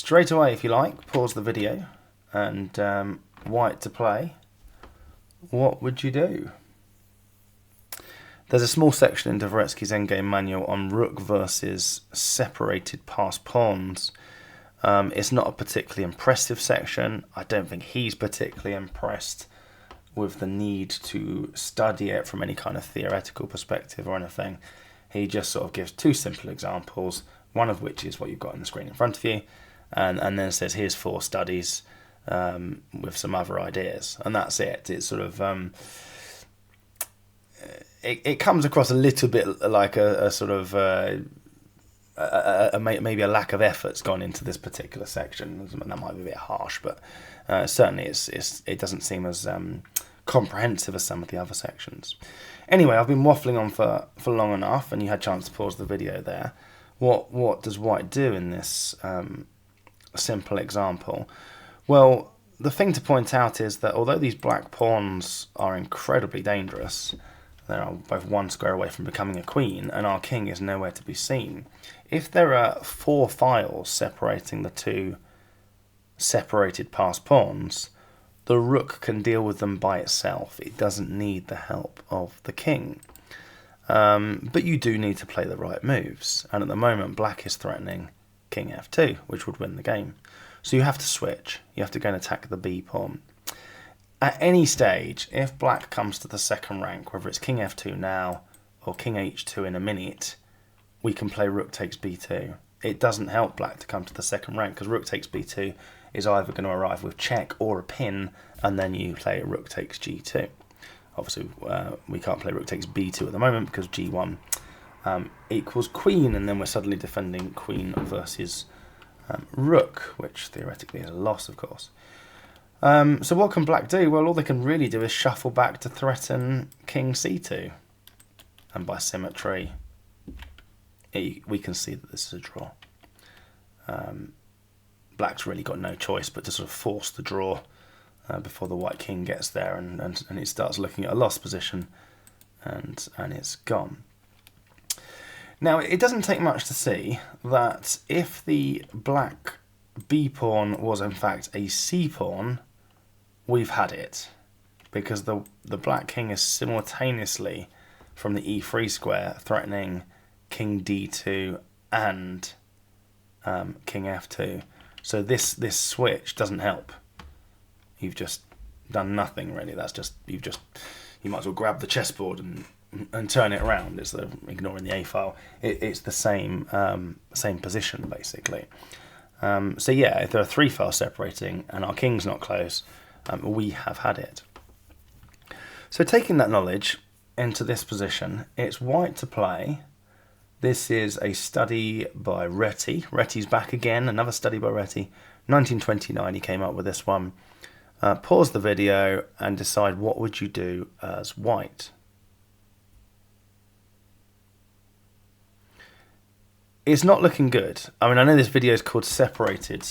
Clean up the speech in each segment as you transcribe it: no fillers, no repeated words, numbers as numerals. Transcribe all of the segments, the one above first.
straight away, if you like, pause the video and white to play, what would you do? There's a small section in Dvoretsky's endgame manual on rook versus separated passed pawns. It's not a particularly impressive section. I don't think he's particularly impressed with the need to study it from any kind of theoretical perspective or anything. He just sort of gives two simple examples, one of which is what you've got on the screen in front of you, and then says here's 4 studies with some other ideas, and that's it. It's sort of it comes across a little bit like a sort of maybe a lack of effort's gone into this particular section. That might be a bit harsh, but certainly it doesn't seem as comprehensive as some of the other sections. Anyway, I've been waffling on for long enough, and you had a chance to pause the video there. What does white do in this simple example? Well, the thing to point out is that although these black pawns are incredibly dangerous, they are both 1 square away from becoming a queen, and our king is nowhere to be seen. If there are 4 files separating the 2 separated passed pawns, the rook can deal with them by itself. It doesn't need the help of the king. But you do need to play the right moves, and at the moment black is threatening king f2, which would win the game. So you have to switch. You have to go and attack the b pawn. At any stage, if black comes to the second rank, whether it's king f2 now or king h2 in a minute, we can play rook takes b2. It doesn't help black to come to the second rank, because rook takes b2 is either going to arrive with check or a pin, and then you play rook takes g2. Obviously, we can't play rook takes b2 at the moment because g1 equals queen, and then we're suddenly defending queen versus rook, which theoretically is a loss, of course. So what can black do? Well, all they can really do is shuffle back to threaten king c2. And by symmetry, we can see that this is a draw. Black's really got no choice but to sort of force the draw before the white king gets there, and it starts looking at a lost position, and it's gone. Now, it doesn't take much to see that if the black b pawn was in fact a c pawn, we've had it, because the black king is simultaneously from the e3 square threatening king d2 and king f2. So this switch doesn't help. You've just done nothing really. That's just you might as well grab the chessboard and turn it around. It's ignoring the a file. It's the same position basically. So yeah, if there are 3 files separating and our king's not close, we have had it. So taking that knowledge into this position, it's white to play. This is a study by Reti. Reti's back again, another study by Reti. 1929 he came up with this one. Pause the video and decide what would you do as white. It's not looking good. I mean, I know this video is called Separated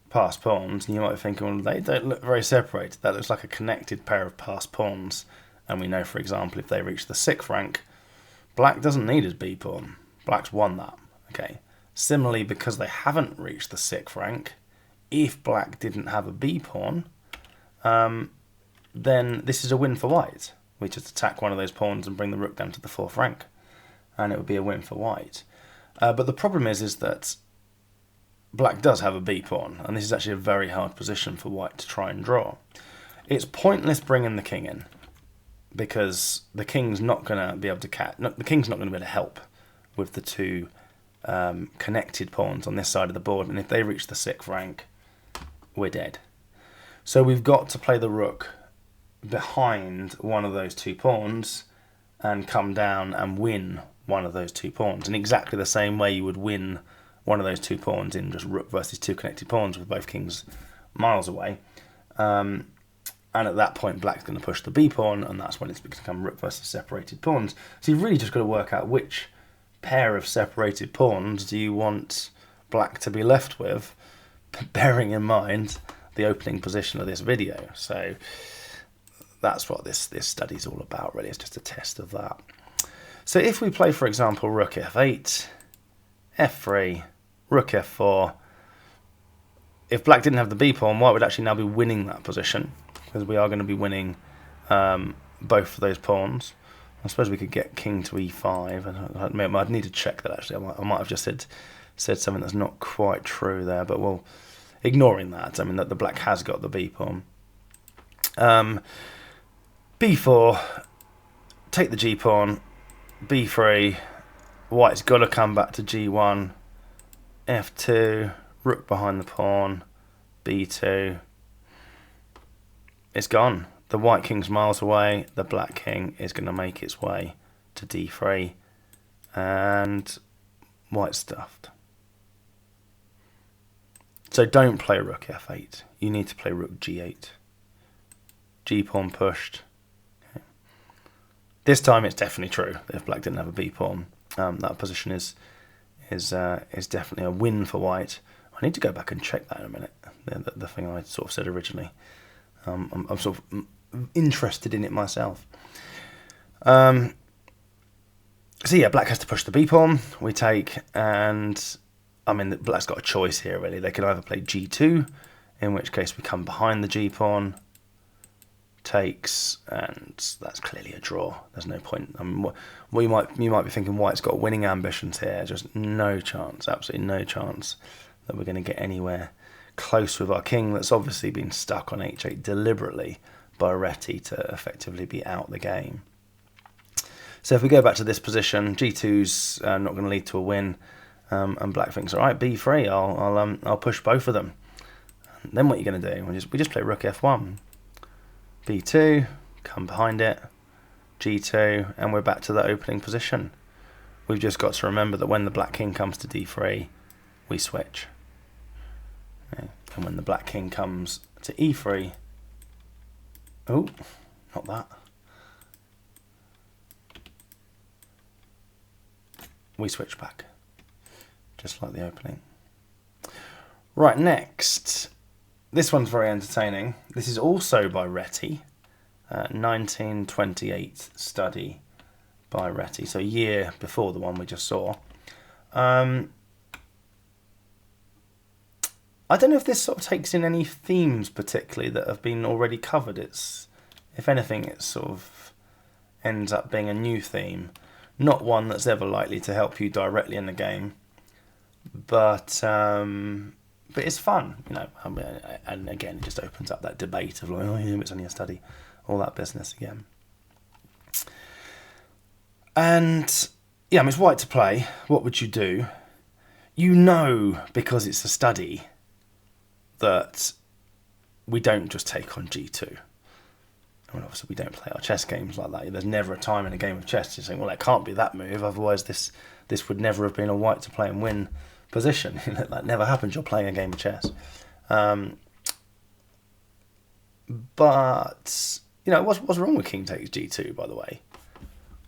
Passed Pawns, and you might be thinking, well, they don't look very separated. That looks like a connected pair of passed pawns. And we know, for example, if they reach the 6th rank, black doesn't need his b pawn. Black's won that. Okay. Similarly, because they haven't reached the 6th rank, if black didn't have a b pawn, then this is a win for white. We just attack one of those pawns and bring the rook down to the 4th rank, and it would be a win for white. But the problem is that black does have a b pawn, and this is actually a very hard position for white to try and draw. It's pointless bringing the king in, because the king's not going to be able to the king's not going to be able to help with the 2 connected pawns on this side of the board, and if they reach the 6th rank, we're dead. So we've got to play the rook behind one of those 2 pawns and come down and win one of those 2 pawns in exactly the same way you would win one of those 2 pawns in just rook versus 2 connected pawns with both kings miles away. And at that point, black's going to push the b pawn, and that's when it's become rook versus separated pawns. So you've really just got to work out which pair of separated pawns do you want black to be left with, bearing in mind the opening position of this video. So that's what this study's all about, really. It's just a test of that. So if we play, for example, rook f8, f3, rook f4, if black didn't have the b pawn, white would actually now be winning that position, because we are going to be winning both of those pawns. I suppose we could get king to e5. I'd need to check that actually. I might have just said something that's not quite true there, but well, ignoring that, I mean that the black has got the b pawn. b4, take the g pawn, b3, white's got to come back to g1, f2, rook behind the pawn, b2. It's gone. The white king's miles away, the black king is going to make its way to d3, and white's stuffed. So don't play rook f8, you need to play rook g8. G-pawn pushed. Okay. This time it's definitely true. If black didn't have a b-pawn, that position is definitely a win for white. I need to go back and check that in a minute. The thing I sort of said originally. I'm sort of interested in it myself. So yeah, black has to push the b-pawn. We take, and I mean, black's got a choice here really. They can either play g2, in which case we come behind the g-pawn, takes, and that's clearly a draw. There's no point. I mean, what you might be thinking, white's got winning ambitions here. Just no chance, absolutely no chance that we're going to get anywhere close with our king that's obviously been stuck on h8 deliberately by Reti to effectively be out the game. So if we go back to this position, g2's not going to lead to a win, and black thinks, all right, b3, I'll push both of them. And then what are you going to do? We just play rook f1, b2, come behind it, g2, and we're back to the opening position. We've just got to remember that when the black king comes to d3, we switch. Okay. And when the black king comes to e3, oh, not that, we switch back, just like the opening. Right, next. This one's very entertaining. This is also by Reti, 1928 study by Reti, so a year before the one we just saw. I don't know if this sort of takes in any themes particularly that have been already covered. If anything, it sort of ends up being a new theme, not one that's ever likely to help you directly in the game, but it's fun, you know. And again, it just opens up that debate of like, oh yeah, it's only a study, all that business again. And yeah, I mean, it's white to play. What would you do? You know, because it's a study, that we don't just take on g2. I mean, obviously we don't play our chess games like that. There's never a time in a game of chess you're saying, well, it can't be that move, otherwise this would never have been a white to play and win position. That never happens. You're playing a game of chess. But you know, what's wrong with king takes g2, by the way?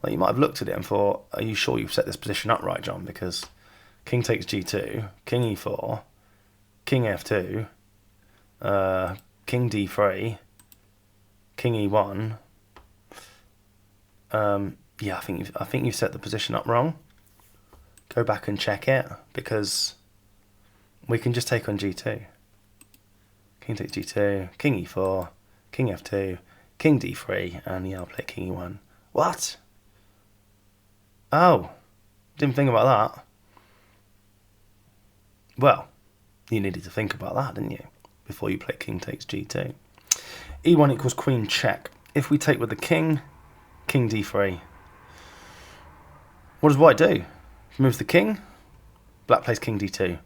Like, you might have looked at it and thought, are you sure you've set this position up right, John? Because king takes g2, king e4, king f2, king d3, king e1. Yeah, I think you've set the position up wrong. Go back and check it, because we can just take on g2. King takes g2, king e4, king f2, king d3, and yeah, I'll play king e1. What? Oh, didn't think about that. Well, you needed to think about that, didn't you, before you play king takes g2. e1 equals queen check. If we take with the king, king d3. What does white do? Moves the king, black plays king d2.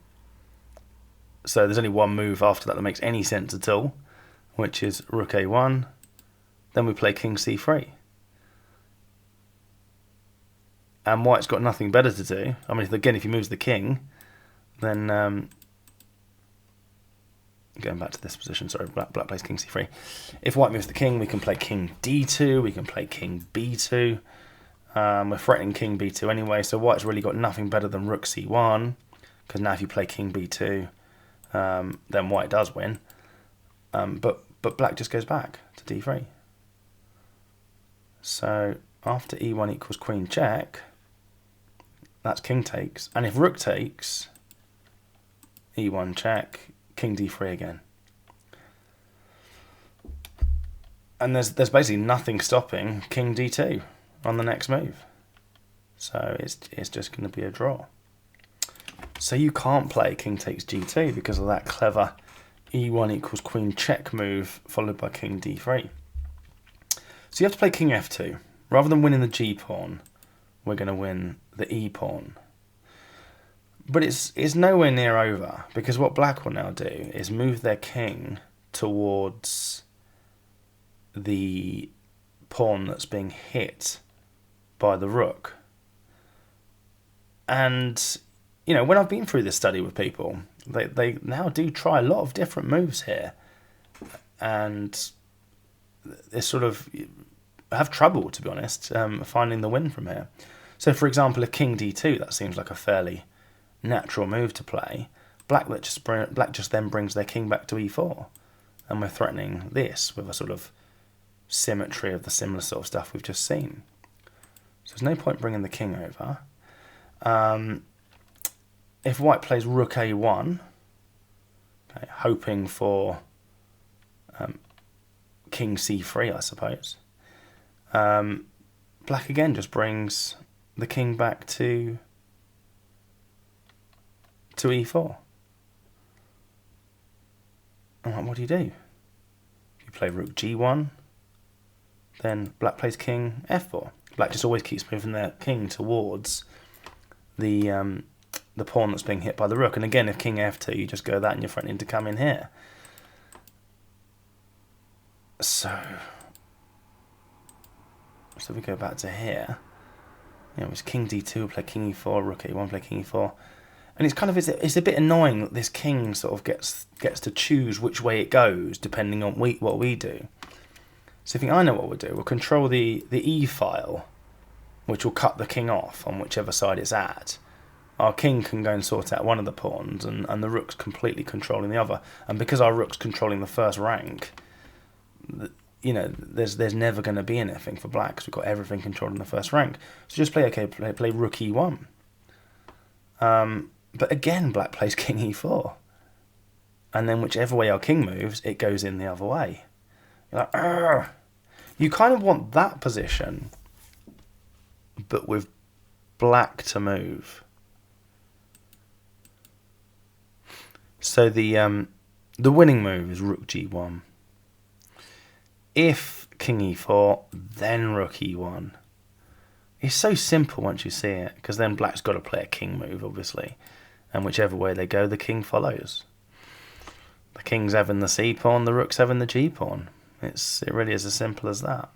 So there's only one move after that makes any sense at all, which is rook a1. Then we play king c3. And white's got nothing better to do. I mean, again, if he moves the king, then going back to this position, sorry, black plays king c3. If white moves the king, we can play king d2, we can play king b2. We're threatening king b2 anyway, so white's really got nothing better than rook c1, because now if you play king b2, then white does win. But black just goes back to d3. So after e1 equals queen check, that's king takes. And if rook takes, e1 check, king d3 again. And there's basically nothing stopping king d2 on the next move. So it's just going to be a draw. So you can't play king takes g2 because of that clever e1 equals queen check move followed by king d3. So you have to play king f2. Rather than winning the g pawn, we're going to win the e pawn. But it's nowhere near over, because what black will now do is move their king towards the pawn that's being hit by the rook. And, you know, when I've been through this study with people, they now do try a lot of different moves here. And they sort of have trouble, to be honest, finding the win from here. So, for example, if king d2, that seems like a fairly natural move to play. Black just then brings their king back to e4. And we're threatening this with a sort of symmetry of the similar sort of stuff we've just seen. So there's no point bringing the king over. If white plays rook a1, okay, hoping for king c3, I suppose, black again just brings the king back to e4. And what do? You play rook g1, then black plays king f4. Black just always keeps moving their king towards the pawn that's being hit by the rook. And again, if king f2, you just go that and you're threatening to come in here. So we go back to here. You know, it's king d2, play king e4, rook a1, play king e4. And it's kind of it's a bit annoying that this king sort of gets to choose which way it goes depending on what we do. So if you think I know what we'll do, we'll control the e file, which will cut the king off on whichever side it's at. Our king can go and sort out one of the pawns, and the rook's completely controlling the other. And because our rook's controlling the first rank, you know, there's never going to be anything for black because we've got everything controlled in the first rank. So just play rook e1. But again, black plays king e4. And then whichever way our king moves, it goes in the other way. You're like, argh! You kind of want that position, but with black to move. So the winning move is rook g1. If king e4, then rook e1. It's so simple once you see it, because then black's got to play a king move, obviously. And whichever way they go, the king follows. The king's having the c pawn, the rook's having the g pawn. It really is as simple as that.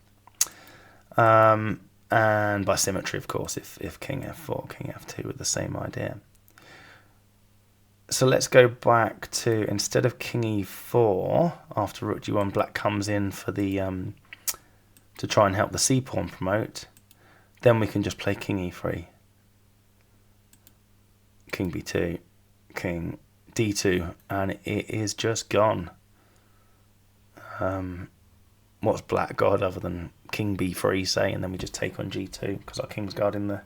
And by symmetry, of course, if king f4, king f2 with the same idea. So let's go back to, instead of king e4, after rook g1, black comes in for the to try and help the c pawn promote. Then we can just play king e3, king b2, king d2, and it is just gone. What's black got other than king b3, say, and then we just take on g2 because our king's guarding the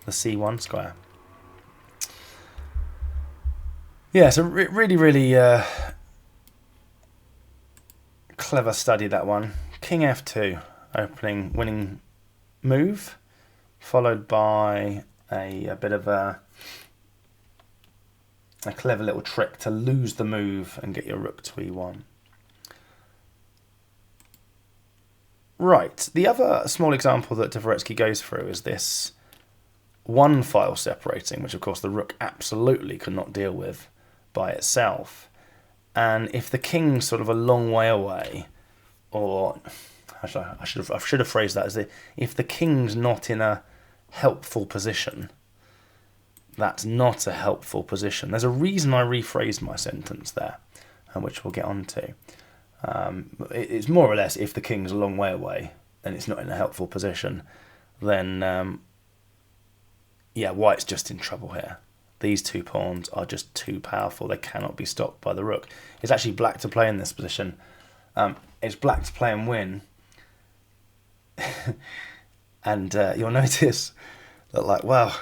c1 square. Yeah, so really clever study, that one. King f2, opening, winning move, followed by a bit of a clever little trick to lose the move and get your rook to e1. Right, the other small example that Dvoretsky goes through is this one file separating, which of course the rook absolutely could not deal with by itself. And if the king's sort of a long way away, or I should have phrased that as if the king's not in a helpful position, that's not a helpful position. There's a reason I rephrased my sentence there, which we'll get on to. It's more or less, if the king's a long way away and it's not in a helpful position, then yeah, white's just in trouble here. These two pawns are just too powerful. They cannot be stopped by the rook. It's actually black to play in this position. It's black to play and win. And you'll notice that, like, well,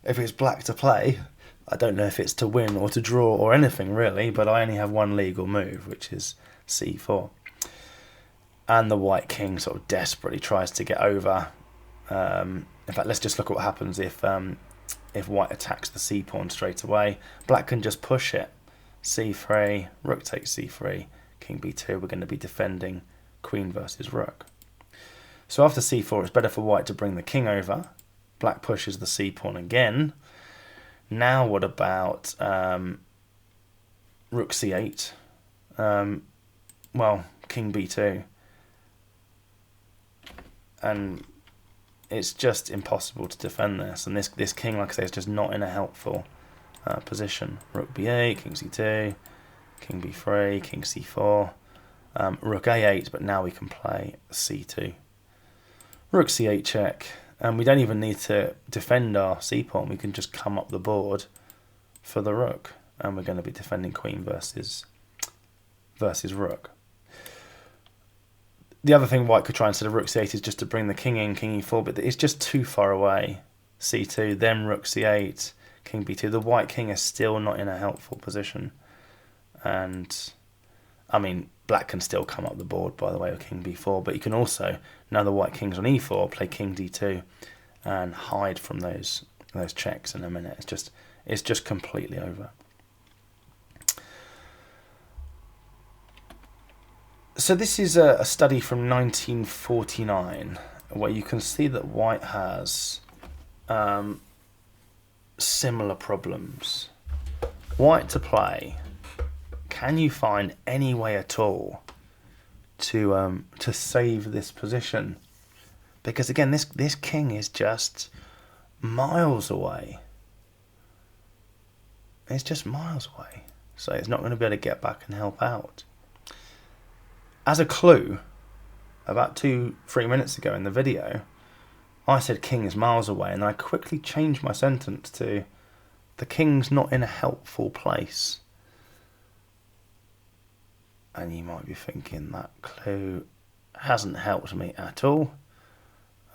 if it's black to play, I don't know if it's to win or to draw or anything really, but I only have one legal move, which is c4. And the white king sort of desperately tries to get over. In fact, let's just look at what happens if white attacks the c pawn straight away. Black can just push it. c3, rook takes c3, king b2. We're going to be defending queen versus rook. So after c4, it's better for white to bring the king over. Black pushes the c pawn again. Now what about rook c8? Well, king b2. And it's just impossible to defend this. And this king, like I say, is just not in a helpful position. Rook b8, king c2, king b3, king c4, rook a8, but now we can play c2. Rook c8 check, and we don't even need to defend our c-pawn. We can just come up the board for the rook, and we're going to be defending queen versus rook. The other thing white could try instead of rook c8 is just to bring the king in, king e4, but it's just too far away. c2, then rook c8, king b2. The white king is still not in a helpful position. And, I mean, black can still come up the board, by the way, with king b4, but you can also, now the white king's on e4, play king d2 and hide from those checks in a minute. It's just completely over. So this is a study from 1949 where you can see that white has similar problems. White to play. Can you find any way at all to save this position? Because again, this king is just miles away. It's just miles away. So it's not going to be able to get back and help out. As a clue, about 2-3 minutes ago in the video, I said king is miles away, and I quickly changed my sentence to the king's not in a helpful place. And you might be thinking that clue hasn't helped me at all.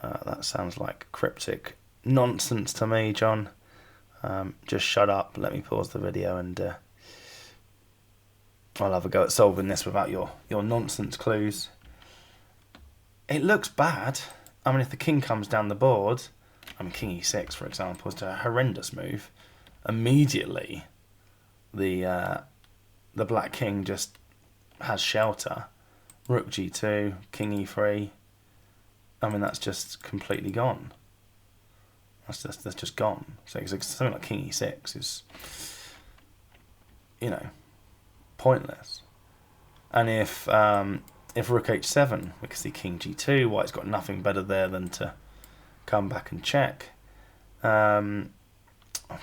That sounds like cryptic nonsense to me, John. Just shut up, let me pause the video, and I'll have a go at solving this without your nonsense clues. It looks bad. I mean, if the king comes down the board, I mean, king e6, for example, is a horrendous move. Immediately, the black king just has shelter. Rook g2, king e3. I mean, that's just completely gone. That's just gone. So something like king e6 is, you know, pointless. And if rook h7, we can see king g2. White's got nothing better there than to come back and check. I'm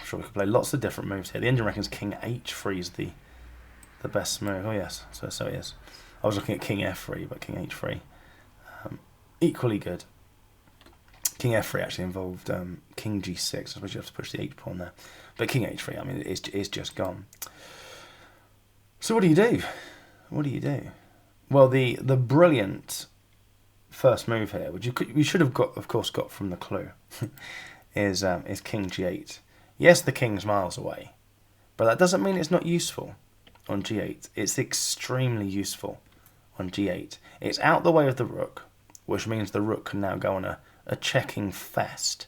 sure we could play lots of different moves here. The engine reckons king h3 is the best move. Oh yes, so it is. I was looking at king f3, but king h3 equally good. King f3 actually involved king g6. I suppose you have to push the h pawn there, but king h3, I mean, it's just gone. So what do you do? What do you do? Well, the brilliant first move here, which you should have got, of course, got from the clue, is king g8. Yes, the king's miles away, but that doesn't mean it's not useful on g8. It's extremely useful on g8. It's out the way of the rook, which means the rook can now go on a checking fest.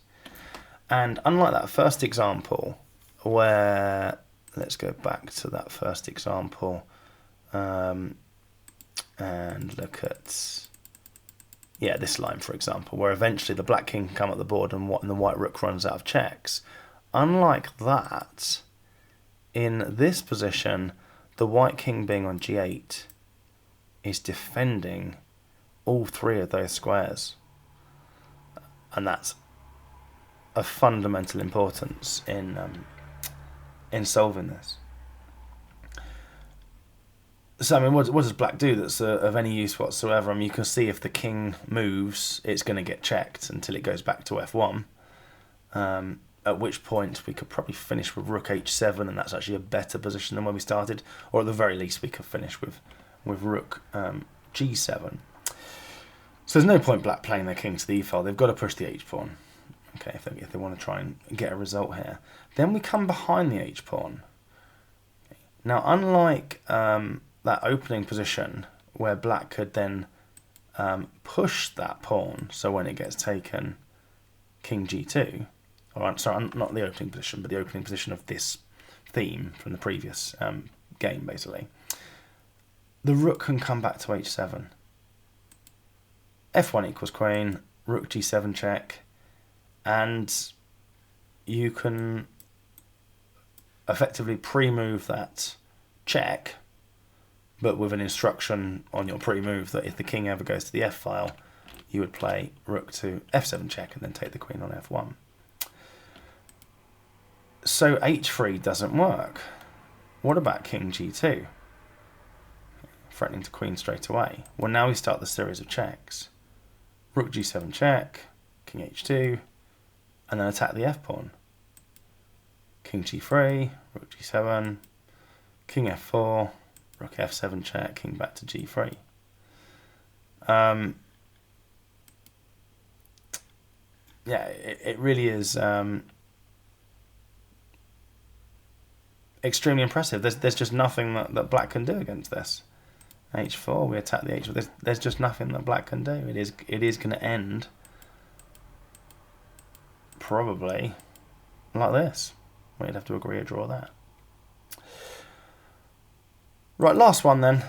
And unlike that first example, where, let's go back to that first example and look at, yeah, this line, for example, where eventually the black king can come up the board and the white rook runs out of checks. Unlike that, in this position, the white king being on g8 is defending all three of those squares. And that's of fundamental importance in solving this. So, I mean, what does black do that's of any use whatsoever? I mean, you can see if the king moves, it's going to get checked until it goes back to f1. At which point we could probably finish with rook h7, and that's actually a better position than when we started. Or at the very least, we could finish with rook g7. So there's no point black playing their king to the e file. They've got to push the h pawn. Okay, if they want to try and get a result here. Then we come behind the h-pawn. Now, unlike that opening position where black could then push that pawn, so when it gets taken, king g2, or sorry, not the opening position, but the opening position of this theme from the previous game, basically. The rook can come back to h7. f1 equals queen, rook g7 check, and you can effectively pre-move that check, but with an instruction on your pre-move that if the king ever goes to the f-file, you would play rook to f7 check and then take the queen on f1. So h3 doesn't work. What about king g2? Threatening to queen straight away. Well, now we start the series of checks. Rook g7 check, king h2, and then attack the f-pawn. King g3, rook g7, king f4, rook f7 check, king back to g3. Yeah, it really is extremely impressive. There's just nothing that black can do against this. h4, we attack the h4. There's just nothing that black can do. It is going to end probably like this. We'd have to agree a draw there. Right, last one then.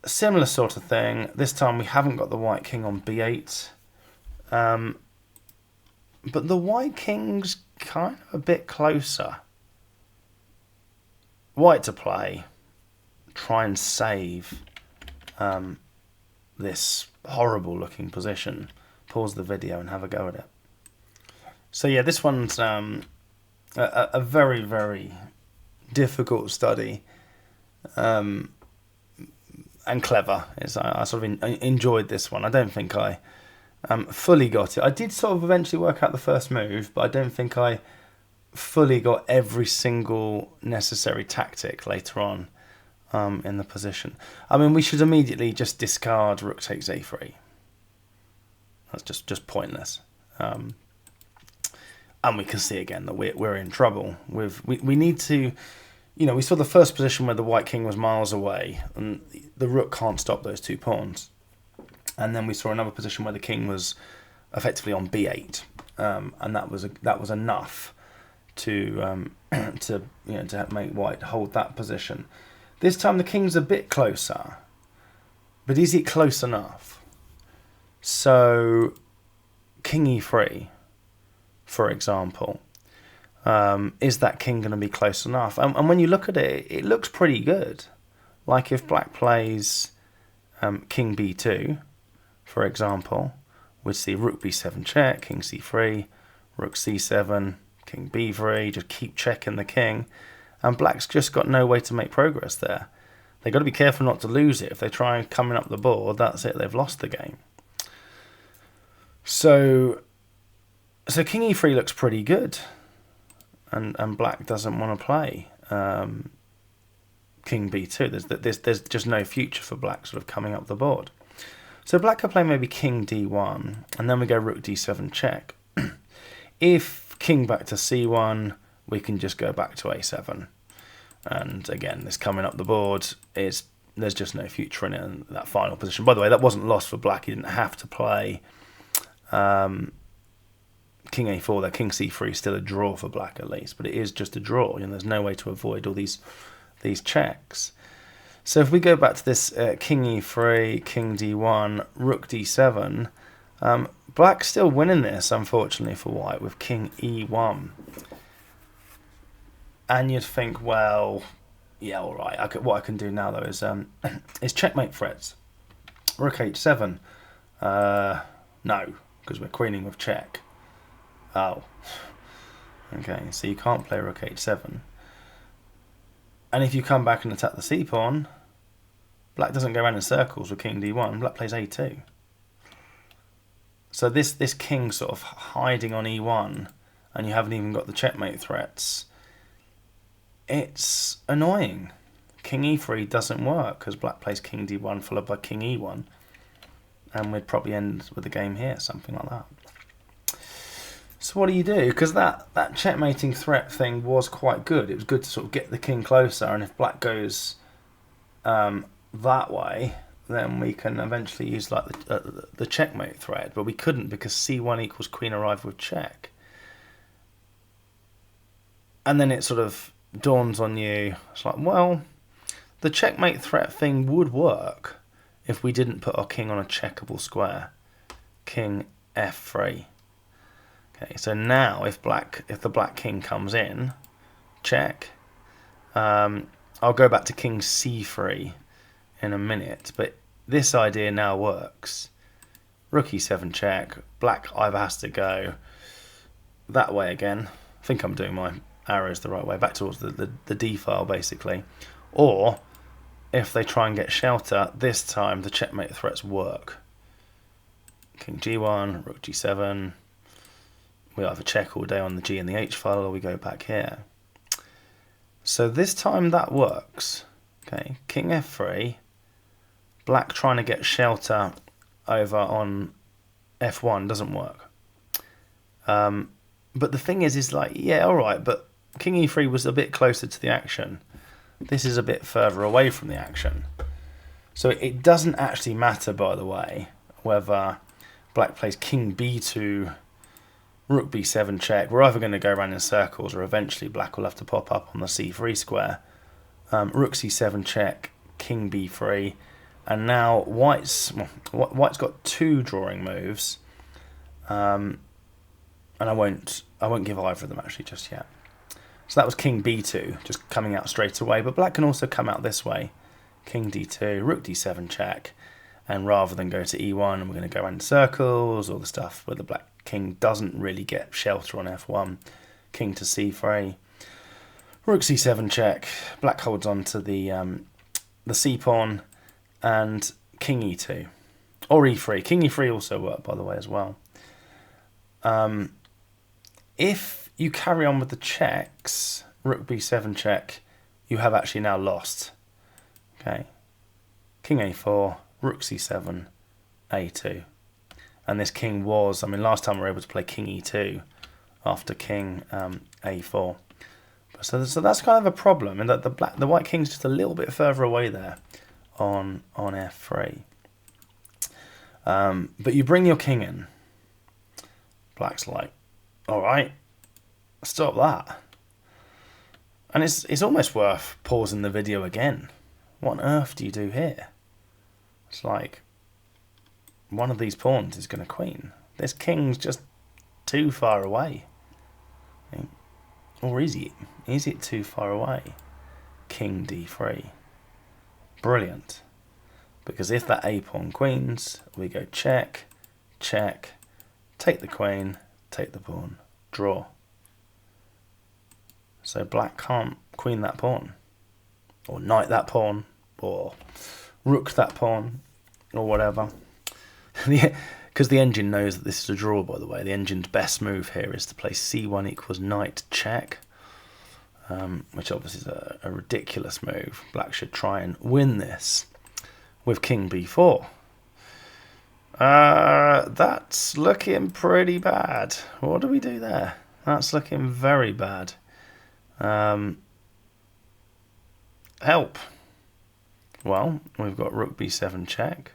Similar sort of thing. This time we haven't got the white king on b8. But the white king's kind of a bit closer. White to play. Try and save this horrible looking position. Pause the video and have a go at it. So yeah, this one's a very, very difficult study and clever. I sort of enjoyed this one. I don't think I fully got it. I did sort of eventually work out the first move, but I don't think I fully got every single necessary tactic later on in the position. I mean, we should immediately just discard rook takes a3. That's just pointless. And we can see again that we're in trouble. We need to, we saw the first position where the white king was miles away, and the rook can't stop those two pawns. And then we saw another position where the king was effectively on b8, and that was enough to make white hold that position. This time the king's a bit closer, but is it close enough? So king e3, for example, is that king going to be close enough? And when you look at it, it looks pretty good. Like if black plays king b2, for example, we'd see rook b7 check, king c3, rook c7, king b3, just keep checking the king. And black's just got no way to make progress there. They've got to be careful not to lose it. If they try coming up the board, that's it, they've lost the game. So king e3 looks pretty good. And black doesn't want to play king b2. There's just no future for black sort of coming up the board. So black could play maybe king d1, and then we go rook d7 check. If king back to c1, we can just go back to a7. And again, this coming up the board, there's just no future in it in that final position. By the way, that wasn't lost for black. He didn't have to play king a4 there. King c3 is still a draw for black at least, but it is just a draw. There's no way to avoid all these checks. So if we go back to this king e3, king d1, rook d7, black's still winning this, unfortunately for white, with king e1. And you'd think, well, yeah, all right. What I can do now though is checkmate threats. Rook h7. No, because we're queening with check. Oh, okay. So you can't play rook h7. And if you come back and attack the c pawn, black doesn't go around in circles with king d1. Black plays a2. So this king sort of hiding on e1, and you haven't even got the checkmate threats. It's annoying. King e3 doesn't work because black plays king d1 followed by king e1, and we'd probably end with the game here, something like that. So what do you do? Because that checkmating threat thing was quite good. It was good to sort of get the king closer, and if black goes that way, then we can eventually use like the checkmate threat. But we couldn't because c1 equals queen arrive with check. And then it sort of dawns on you, it's like, well, the checkmate threat thing would work if we didn't put our king on a checkable square. King f3. Okay, so now if the black king comes in, check. I'll go back to king c3 in a minute, but this idea now works. Rook e7 check. Black either has to go that way again. I think I'm doing my arrows the right way, back towards the d file basically. Or if they try and get shelter, this time the checkmate threats work. King g1, rook g7. We either check all day on the g and the h file, or we go back here. So this time that works. Okay, king f3. Black trying to get shelter over on f1 doesn't work. But the thing is like, yeah, all right, but king e3 was a bit closer to the action. This is a bit further away from the action. So it doesn't actually matter, by the way, whether black plays king b2, rook b7 check. We're either going to go around in circles, or eventually black will have to pop up on the c3 square. Rook c7 check, king b3, and now white's got two drawing moves, and I won't give either of them actually just yet. So that was king b2, just coming out straight away, but black can also come out this way. King d2, rook d7 check, and rather than go to e1 and we're going to go around in circles, all the stuff where the black king doesn't really get shelter on f1, king to c3, rook c7 check, black holds on to the c pawn, and king e2, or e3. King e3 also worked, by the way, as well. If you carry on with the checks, rook b7 check, you have actually now lost. Okay, king a4, rook c7, a2. And this king was, I mean, last time we were able to play king e2 after king a4. So that's kind of a problem, in that the white king's just a little bit further away there on f3. But you bring your king in. Black's like, all right, stop that. And it's almost worth pausing the video again. What on earth do you do here? It's like, one of these pawns is going to queen. This king's just too far away. Or is it too far away? King d3. Brilliant. Because if that a pawn queens, we go check, check, take the queen, take the pawn, draw. So black can't queen that pawn, or knight that pawn, or rook that pawn, or whatever. Because the engine knows that this is a draw, by the way. The engine's best move here is to play c1 equals knight check, which obviously is a ridiculous move. Black should try and win this with king b4. That's looking pretty bad. What do we do there? That's looking very bad. Help. Well, we've got rook b7 check.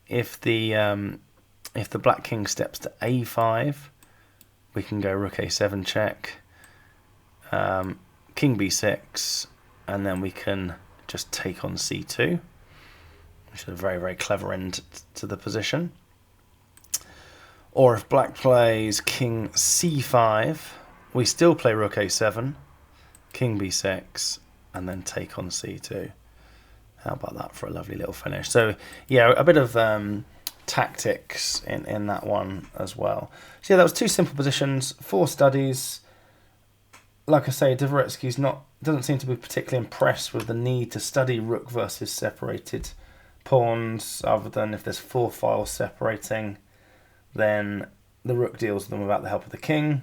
If the black king steps to a5, we can go rook a7 check, king b6, and then we can just take on c2, which is a very, very clever end to the position. Or if black plays king c5, we still play rook a7, king b6, and then take on c2. How about that for a lovely little finish? So yeah, a bit of tactics in that one as well. So yeah, that was two simple positions, 4 studies. Like I say, Dvoretsky's doesn't seem to be particularly impressed with the need to study rook versus separated pawns, other than if there's 4 files separating, then the rook deals with them without the help of the king.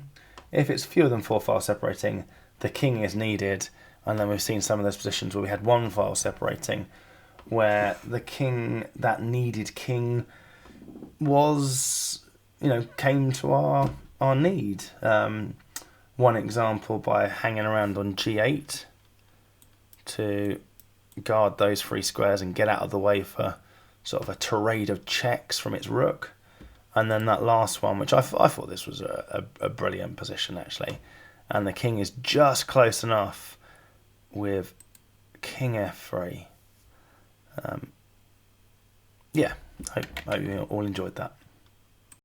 If it's fewer than 4 files separating, the king is needed. And then we've seen some of those positions where we had 1 file separating, where the king, that needed king, was came to our need. One example, by hanging around on g8 to guard those three squares and get out of the way for sort of a tirade of checks from its rook. And then that last one, which I thought this was a brilliant position, actually. And the king is just close enough with king f3. Yeah, I hope you all enjoyed that.